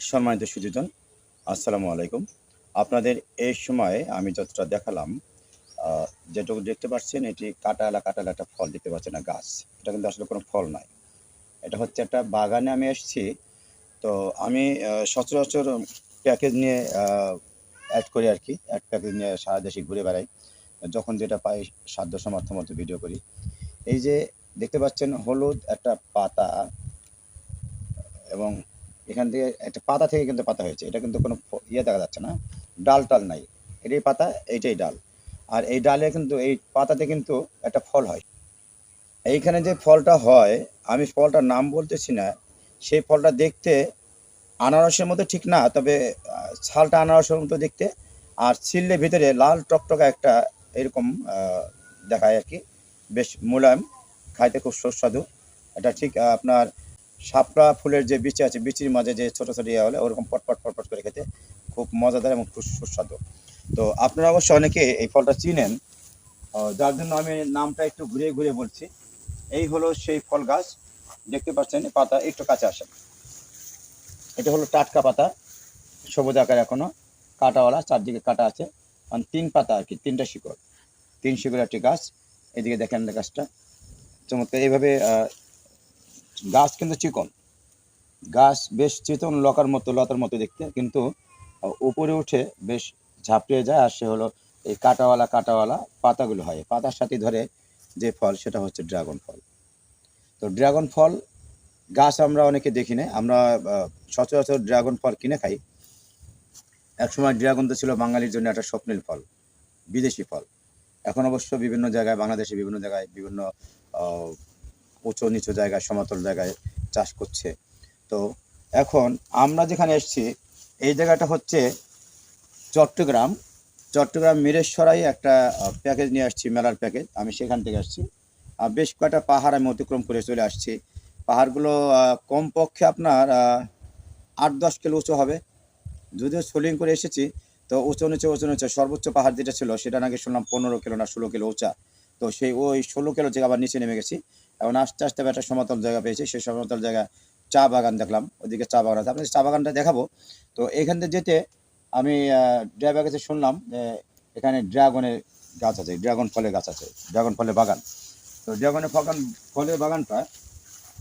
সম্মানিত সুধীজন, আসসালামু আলাইকুম। আপনাদের এই সময়ে আমি যতটা দেখালাম, যেটুকু দেখতে পাচ্ছেন এটি কাঁটাওয়ালা কাঁটাওয়ালা একটা ফল দেখতে পাচ্ছেন না, গাছ। এটা কিন্তু আসলে কোনো ফল নয়। এটা হচ্ছে একটা বাগানে আমি এসেছি। তো আমি সচরাচর প্যাকেজ নিয়ে অ্যাড করি আর কি। অ্যাড প্যাকেজ নিয়ে সারা দেশে ঘুরে বেড়াই। যখন যেটা পাই সাধ্য সামর্থ্য মতো ভিডিও করি। এই যে দেখতে পাচ্ছেন হলুদ একটা পাতা, এবং এখান থেকে একটা পাতা থেকে কিন্তু পাতা হয়েছে। এটা কিন্তু কোনো ইয়ে দেখা যাচ্ছে না, ডাল টাল নাই। এটাই পাতা, এইটাই ডাল। আর এই ডালে কিন্তু এই পাতাতে কিন্তু একটা ফল হয়। এইখানে যে ফলটা হয়, আমি ফলটার নাম বলতেছি না। সেই ফলটা দেখতে আনারসের মতো ঠিক না, তবে ছালটা আনারসের মতো দেখতে। আর ছিললে ভিতরে লাল টকটকা একটা এরকম দেখায় আর কি। বেশ মোলায়েম, খাইতে খুব সুস্বাদু। এটা ঠিক আপনার শাপলা ফুলের যে বিচি আছে, বিচির মাঝে যে ছোটো ছোটো ইয়ে হলে ওরকম পটপট পটপট করে খেতে খুব মজাদার এবং খুব সুস্বাদু। তো আপনারা অবশ্য অনেকে এই ফলটা চিনেন, যার জন্য আমি নামটা একটু ঘুরিয়ে ঘুরিয়ে বলছি। এই হলো সেই ফল গাছ। দেখতে পাচ্ছেন পাতা একটু কাছে আসেন। এটা হলো টাটকা পাতা, সবুজ আকার, এখনো কাঁটাওয়ালা, চারদিকে কাটা আছে। কারণ তিন পাতা আর কি, তিনটা শিকড়, তিন শিকড় একটি গাছ। এদিকে দেখেন গাছটা চমৎকার এইভাবে। গাছ কিন্তু চিকন, গাছ বেশ চিকন, লতার মতো দেখতে, কিন্তু উপরে উঠে বেশ ঝাঁপড়িয়ে যায়। আর সে হলো এই কাঁটাওয়ালা কাঁটাওয়ালা পাতাগুলো হয়, পাতার সাথে ধরে যে ফল সেটা হচ্ছে ড্রাগন ফল। তো ড্রাগন ফল গাছ আমরা অনেকে দেখি না, আমরা সচরাচর ড্রাগন ফল কিনে খাই। একসময় ড্রাগন তো ছিল বাঙালির জন্য একটা স্বপ্নের ফল, বিদেশি ফল। এখন অবশ্য বিভিন্ন জায়গায়, বাংলাদেশে বিভিন্ন জায়গায়, বিভিন্ন উঁচু নিচু জায়গায়, সমতল জায়গায় চাষ করছে। তো এখন আমরা যেখানে এসেছি, এই জায়গাটা হচ্ছে চট্টগ্রাম। চট্টগ্রাম মিরেশ্বরাই একটা প্যাকেজ নিয়ে আসছি, মেলার প্যাকেজ। আমি সেখান থেকে আসছি। বেশ কয়েকটা পাহাড় আমি অতিক্রম করে চলে আসছি। পাহাড়গুলো কমপক্ষে আপনার 8-10 কিলো উঁচু হবে। যদিও সোলিং করে এসেছি, তো উঁচু নিচু সর্বোচ্চ পাহাড় যেটা ছিল সেটা নাকি শুনলাম 15 কিলো না 16 কিলো উঁচা। তো সেই ওই 16 কিলো থেকে আবার নিচে নেমে গেছি। এখন আস্তে আস্তে একটা সমতল জায়গা পেয়েছি। সেই সমতল জায়গায় চা বাগান দেখলাম, ওদিকে চা বাগান আছে, আপনাদের চা বাগানটা দেখাবো। তো এইখান থেকে যেতে আমি ড্রাইভার কাছে শুনলাম যে এখানে ড্রাগনের গাছ আছে, ড্রাগন ফলের গাছ আছে, ড্রাগন ফলের বাগান। তো ড্রাগনের ফলের বাগানটা,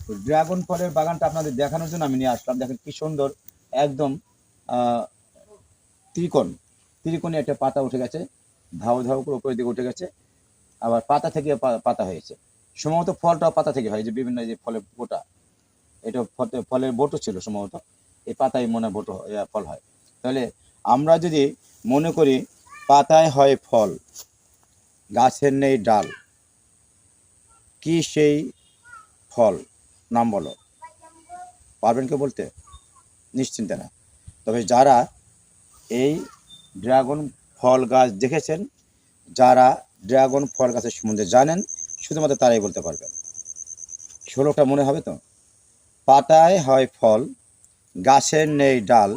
তো ড্রাগন ফলের বাগানটা আপনাদের দেখানোর জন্য আমি নিয়ে আসলাম। দেখেন কি সুন্দর, একদম ত্রিকোণ, ত্রিকোণে একটা পাতা উঠে গেছে, ধাউ ধাউ করে উপরের দিকে উঠে গেছে। আবার পাতা থেকে পাতা হয়েছে। সম্ভবত ফলটাও পাতা থেকে হয়, যে বিভিন্ন যে ফলের বোটা, এটা ফলের বোটও ছিল সম্ভবত। এই পাতায় মনে বোটো ফল হয়। তাহলে আমরা যদি মনে করি পাতায় হয় ফল, গাছের নেই ডাল, কি সেই ফল? নাম বলো, পারবেন কেউ বলতে? নিশ্চিন্তে না। তবে যারা এই ড্রাগন ফল গাছ দেখেছেন, যারা ড্রাগন ফল গাছের সম্বন্ধে জানেন, শুধুমাত্র তারাই বলতে পারবেন। 16টা মনে হবে তো? পাতায় হয় ফল, গাছের নেই ডাল,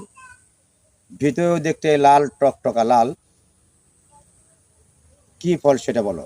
ভিতরেও দেখতে লাল টকটকা লাল, কি ফল সেটা বলো?